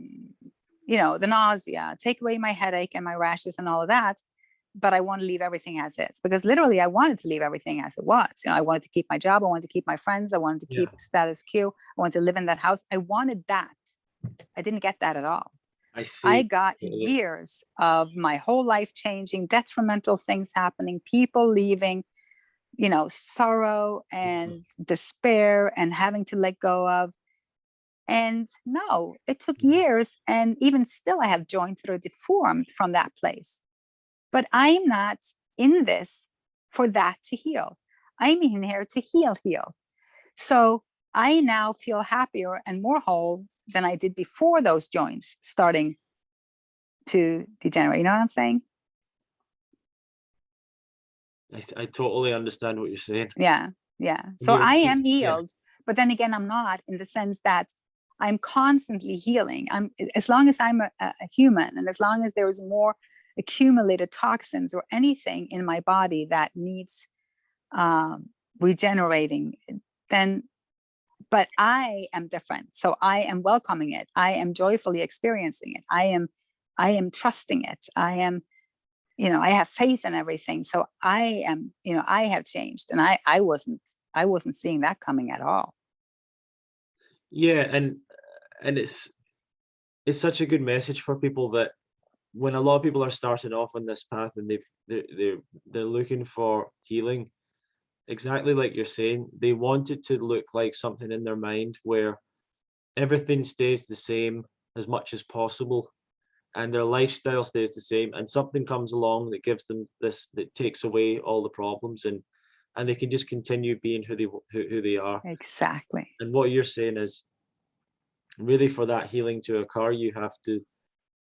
nausea, take away my headache and my rashes and all of that. but I want to leave everything as is, because literally I wanted to leave everything as it was. I wanted to keep my job. I wanted to keep my friends. I wanted to keep status quo. I wanted to live in that house. I wanted that. I didn't get that at all. I see. I got years of my whole life changing, detrimental things happening, people leaving, sorrow and despair and having to let go of. And no, it took years. And even still, I have joints that are deformed from that place. But I'm not in this for that to heal. I'm in here to heal. So I now feel happier and more whole than I did before those joints starting to degenerate. You know what I'm saying? I totally understand what you're saying. Yeah. So I am healed, but then again, I'm not, in the sense that I'm constantly healing. As long as I'm a human, and as long as there is more accumulated toxins or anything in my body that needs regenerating, then, but I am different. So I am welcoming it. I am joyfully experiencing it. I am trusting it. I am, I have faith in everything. So I am, I have changed, and I wasn't seeing that coming at all. Yeah, and it's such a good message for people, that when a lot of people are starting off on this path and they're looking for healing, exactly like you're saying, they want it to look like something in their mind where everything stays the same as much as possible, and their lifestyle stays the same, and something comes along that gives them this, that takes away all the problems, and they can just continue being who they are. Exactly. And what you're saying is, really, for that healing to occur, you have to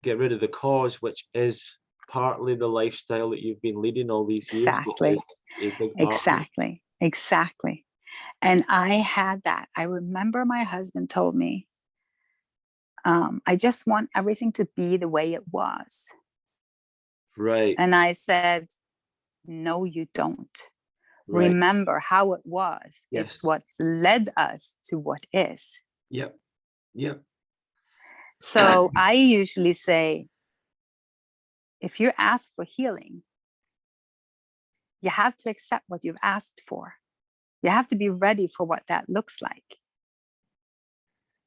get rid of the cause, which is partly the lifestyle that you've been leading all these years. Exactly. A big part. Exactly. And I had that. I remember my husband told me, I just want everything to be the way it was. Right. And I said, no, you don't. Right. Remember how it was. Yes. It's what led us to what is. Yep. So I usually say, if you ask for healing, you have to accept what you've asked for. You have to be ready for what that looks like.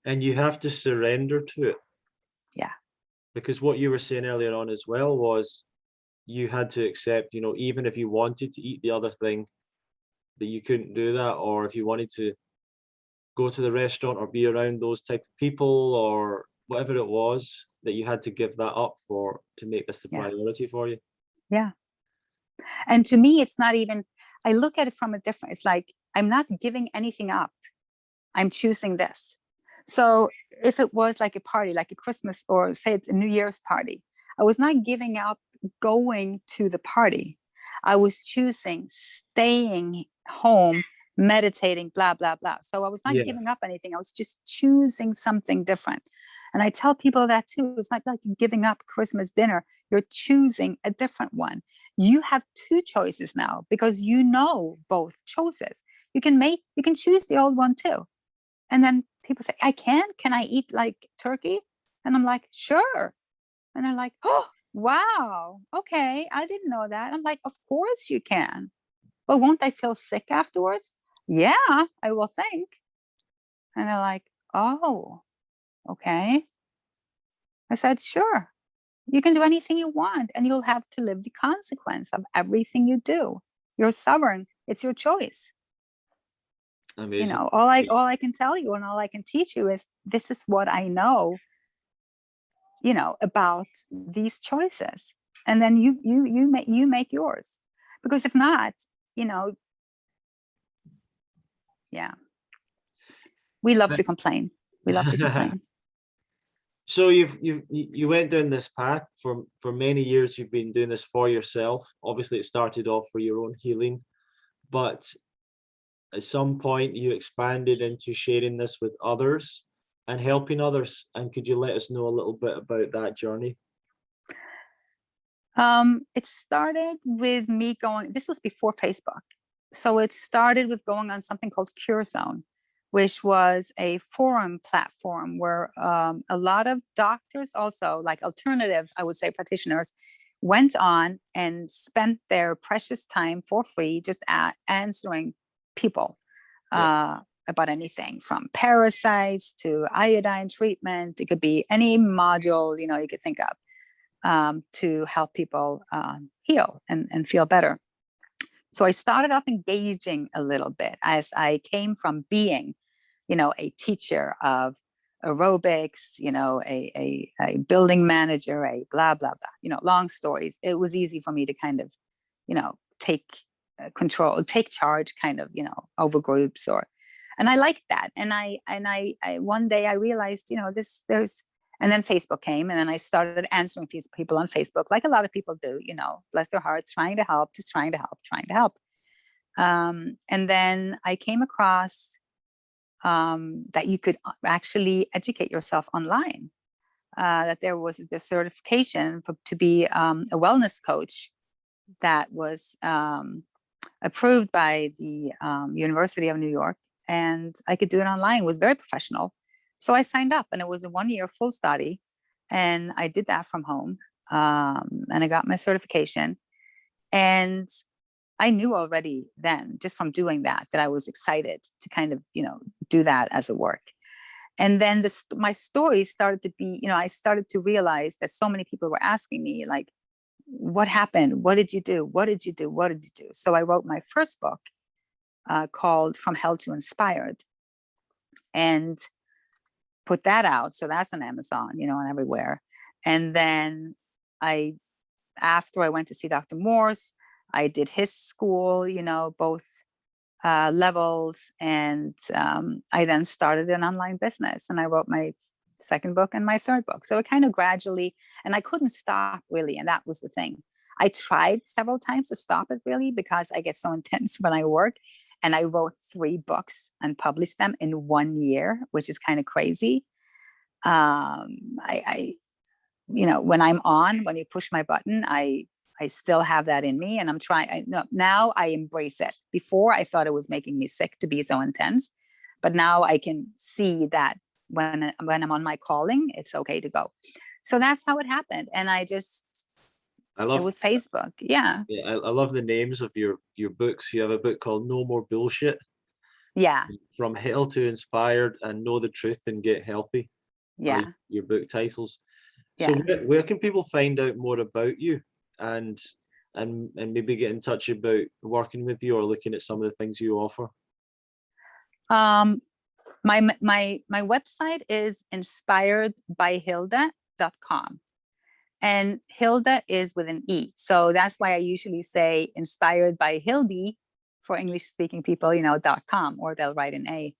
And you have to surrender to it. Yeah. Because what you were saying earlier on as well was, you had to accept, even if you wanted to eat the other thing, that you couldn't do that, or if you wanted to go to the restaurant or be around those type of people or whatever it was, that you had to give that up to make this the priority for you. Yeah. And to me, it's not even, I look at it from a different, it's like, I'm not giving anything up. I'm choosing this. So if it was like a party, like a Christmas, or say it's a New Year's party, I was not giving up going to the party. I was choosing staying home, meditating, blah, blah, blah. So I was not giving up anything. I was just choosing something different. And I tell people that too. It's not like you're giving up Christmas dinner. You're choosing a different one. You have two choices now, because you know both choices. You can choose the old one too. And then people say, can I eat like turkey? And I'm like, sure. And they're like, oh, wow. Okay. I didn't know that. I'm like, of course you can. But won't I feel sick afterwards? Yeah, I will think. And they're like, oh, okay. I said, sure. You can do anything you want, and you'll have to live the consequence of everything you do. You're sovereign. It's your choice. Amazing. All I can tell you and all I can teach you is, this is what I know, about these choices. And then you make yours. Because if not, we love to complain. So you went down this path for many years. You've been doing this for yourself. Obviously, it started off for your own healing, but at some point you expanded into sharing this with others and helping others. And could you let us know a little bit about that journey? It started with me going, this was before Facebook. So it started with going on something called Cure Zone, which was a forum platform where a lot of doctors, also like alternative, I would say, practitioners, went on and spent their precious time for free just answering people about anything from parasites to iodine treatment. It could be any module, you know, you could think of, to help people heal and feel better. So I started off engaging a little bit as I came from being, you know, a teacher of aerobics, you know, a building manager, a blah, blah, blah, you know, long stories. It was easy for me to kind of, you know, take control, take charge kind of, you know, over groups and I liked that. And I one day I realized, you know, and then Facebook came, and then I started answering these people on Facebook, like a lot of people do, you know, bless their hearts, trying to help. And then I came across that you could actually educate yourself online, that there was the certification to be a wellness coach that was approved by the University of New York, and I could do it online. It was very professional. So I signed up, and it was a 1-year full study, and I did that from home, and I got my certification. And I knew already then, just from doing that I was excited to kind of, you know, do that as a work. And then my story started to be, you know, I started to realize that so many people were asking me, like, what happened? What did you do? What did you do? What did you do? So I wrote my first book called From Hell to Inspired, and put that out. So that's on Amazon, you know, and everywhere. And then after I went to see Dr. Morse, I did his school, you know, both levels. And I then started an online business, and I wrote my second book and my third book. So it kind of gradually, and I couldn't stop really. And that was the thing. I tried several times to stop it really, because I get so intense when I work. And I wrote 3 books and published them in 1 year, which is kind of crazy. You know, when you push my button, I still have that in me, and I'm trying. Now I embrace it. Before, I thought it was making me sick to be so intense, but now I can see that when I'm on my calling, it's okay to go. So that's how it happened. And it was Facebook. Yeah. Yeah, I love the names of your books. You have a book called No More Bullshit. Yeah. From Hell to Inspired, and Know the Truth and Get Healthy. Yeah. Your book titles. Yeah. So where can people find out more about you, and maybe get in touch about working with you or looking at some of the things you offer? My website is inspiredbyhilde.com. And Hilde is with an E. So that's why I usually say inspired by Hildy for English speaking people, you know, .com, or they'll write an A.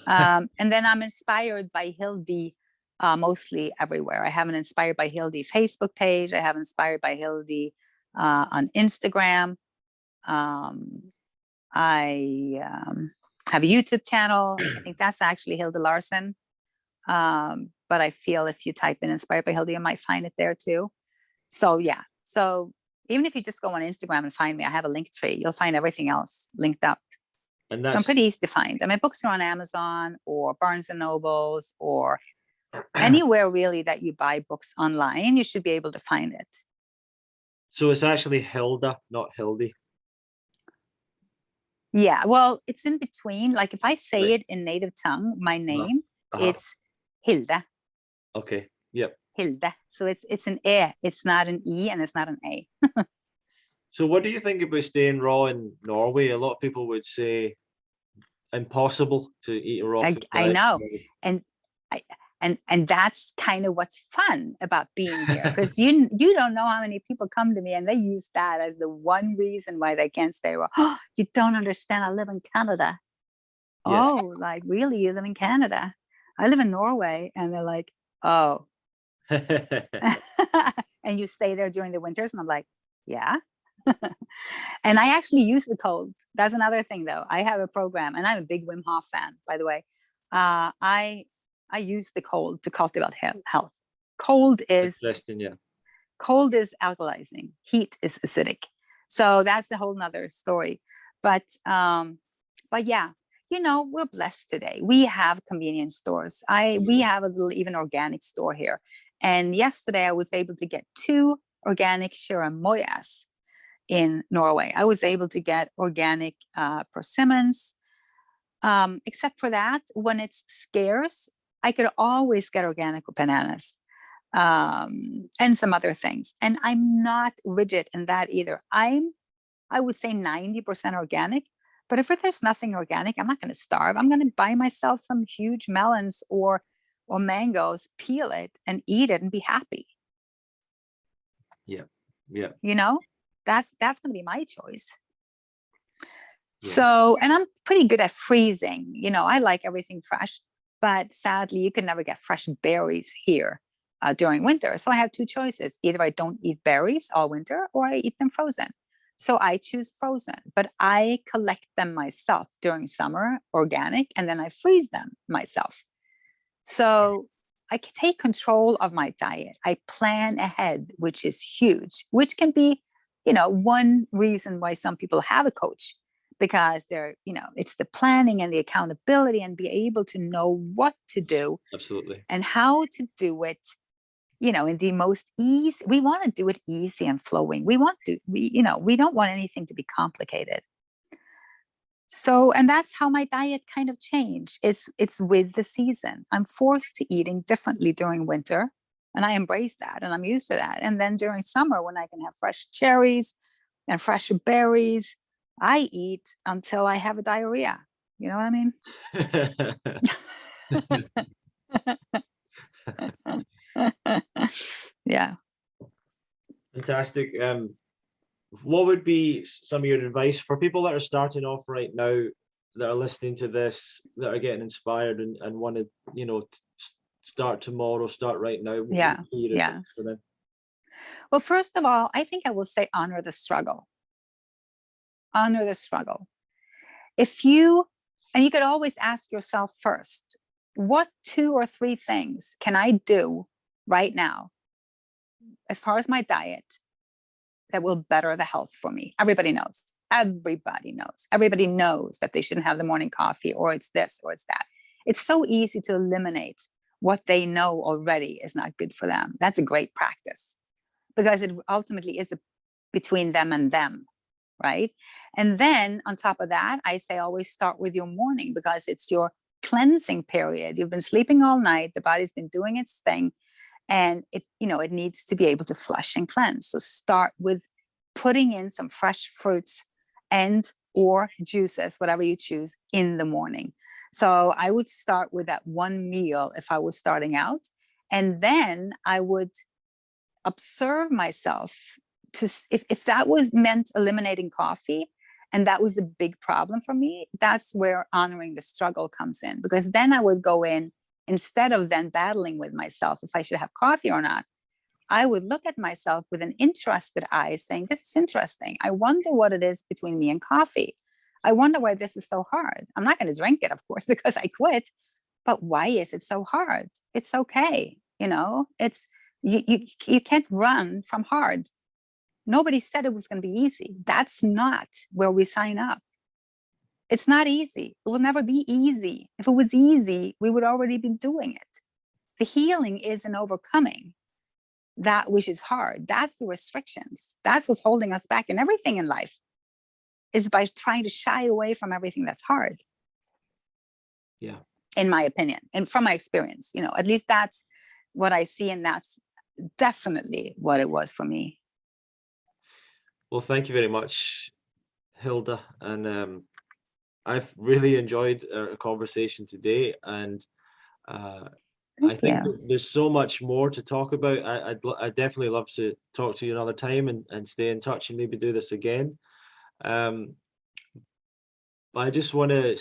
And then I'm inspired by Hildy mostly everywhere. I have an Inspired by Hildy Facebook page. I have Inspired by Hildy on Instagram. I have a YouTube channel. I think that's actually Hilde Larsen. But I feel if you type in Inspired by Hildy, you might find it there too. So yeah. So even if you just go on Instagram and find me, I have a link tree. You'll find everything else linked up. And so I'm pretty easy to find. I mean, books are on Amazon or Barnes and Nobles or anywhere really that you buy books online. You should be able to find it. So it's actually Hilde, not Hildy. Yeah, well, it's in between. Like if I say it in native tongue, my name, it's Hilde. Okay. Yep. Hilde. So it's an E. It's not an E, and it's not an A. So what do you think about staying raw in Norway? A lot of people would say impossible to eat a raw food. I know. And that's kind of what's fun about being here, because you don't know how many people come to me and they use that as the one reason why they can't stay raw. Oh, you don't understand. I live in Canada. Yeah. Oh, like really? You live in Canada? I live in Norway. And they're like, oh. And you stay there during the winters? And I'm like, yeah. And I actually use the cold. That's another thing, though. I have a program, and I'm a big Wim Hof fan, by the way. I use the cold to cultivate health. Cold is alkalizing. Heat is acidic. So that's a whole nother story. But yeah, you know, we're blessed today. We have convenience stores. We have a little even organic store here. And yesterday I was able to get 2 organic cherimoyas in Norway. I was able to get organic persimmons. Except for that, when it's scarce, I could always get organic bananas and some other things. And I'm not rigid in that either. I would say 90% organic. But if there's nothing organic, I'm not going to starve. I'm going to buy myself some huge melons or mangoes, peel it and eat it and be happy. Yeah. Yeah. You know, that's going to be my choice. Yeah. So, and I'm pretty good at freezing. You know, I like everything fresh, but sadly, you can never get fresh berries here during winter. So I have two choices. Either I don't eat berries all winter or I eat them frozen. So I choose frozen, but I collect them myself during summer, organic, and then I freeze them myself. So I can take control of my diet. I plan ahead, which is huge, which can be, you know, one reason why some people have a coach, because they're, you know, it's the planning and the accountability and be able to know what to do. Absolutely. And how to do it, you know, in the most easy. We want to do it easy and flowing. We don't want anything to be complicated. So, and that's how my diet kind of changed. It's with the season. I'm forced to eating differently during winter, and I embrace that, and I'm used to that. And then during summer, when I can have fresh cherries and fresh berries, I eat until I have a diarrhea. You know what I mean? Yeah. Fantastic. What would be some of your advice for people that are starting off right now, that are listening to this, that are getting inspired and want to, you know, start tomorrow, start right now? Yeah. Yeah. For them? Well, first of all, I think I will say honor the struggle. Honor the struggle. And you could always ask yourself first, what 2 or 3 things can I do right now as far as my diet that will better the health for me? Everybody knows. Everybody knows that they shouldn't have the morning coffee, or it's this or it's that. It's so easy to eliminate what they know already is not good for them. That's a great practice, because it ultimately is between them and them, right? And then on top of that, I say always start with your morning, because it's your cleansing period. You've been sleeping all night, the body's been doing its thing, and it needs to be able to flush and cleanse. So start with putting in some fresh fruits and or juices, whatever you choose, in the morning. So I would start with that one meal if I was starting out, and then I would observe myself if that was meant eliminating coffee, and that was a big problem for me. That's where honoring the struggle comes in, because then I would go in, instead of then battling with myself if I should have coffee or not, I would look at myself with an interested eye, saying, this is interesting. I wonder what it is between me and coffee. I wonder why this is so hard. I'm not going to drink it, of course, because I quit. But why is it so hard? It's okay. It's you can't run from hard. Nobody said it was going to be easy. That's not where we sign up. It's not easy. It will never be easy. If it was easy, we would already be doing it. The healing is in overcoming that which is hard. That's the restrictions. That's what's holding us back in everything in life, is by trying to shy away from everything that's hard. Yeah. In my opinion, and from my experience, at least that's what I see. And that's definitely what it was for me. Well, thank you very much, Hilde. And I've really enjoyed our conversation today. And I think there's so much more to talk about. I'd definitely love to talk to you another time and stay in touch and maybe do this again. But I just want to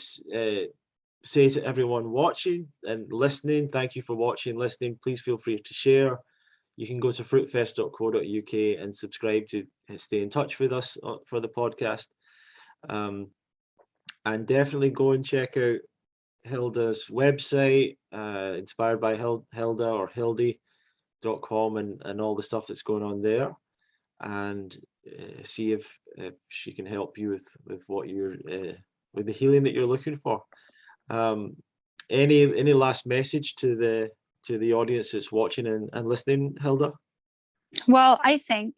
say to everyone watching and listening, thank you for watching, listening. Please feel free to share. You can go to fruitfest.co.uk and subscribe to stay in touch with us for the podcast. And definitely go and check out Hilde's website, inspired by Hilde or Hildy.com, and all the stuff that's going on there, and see if she can help you with what you're with the healing that you're looking for. Any last message to the audience that's watching and listening, Hilde? Well, I think,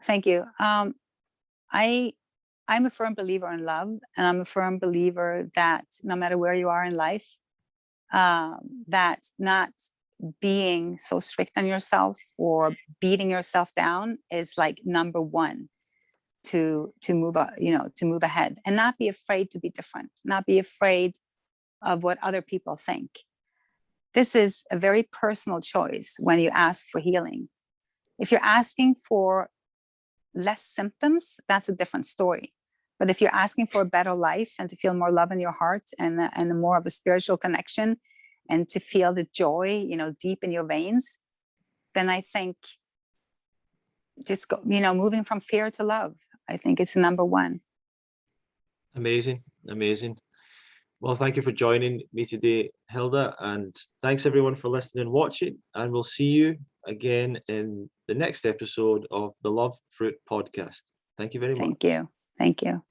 thank you. I'm a firm believer in love, and I'm a firm believer that no matter where you are in life, that not being so strict on yourself or beating yourself down is like number one to move, to move ahead, and not be afraid to be different, not be afraid of what other people think. This is a very personal choice when you ask for healing. If you're asking for less symptoms, that's a different story. But if you're asking for a better life and to feel more love in your heart and more of a spiritual connection and to feel the joy, deep in your veins, then I think just go, moving from fear to love, I think it's number one. Amazing, amazing. Well, thank you for joining me today, Hilda, and thanks everyone for listening and watching, and we'll see you again in the next episode of the Love Fruit podcast. Thank you very much. Thank you. Thank you.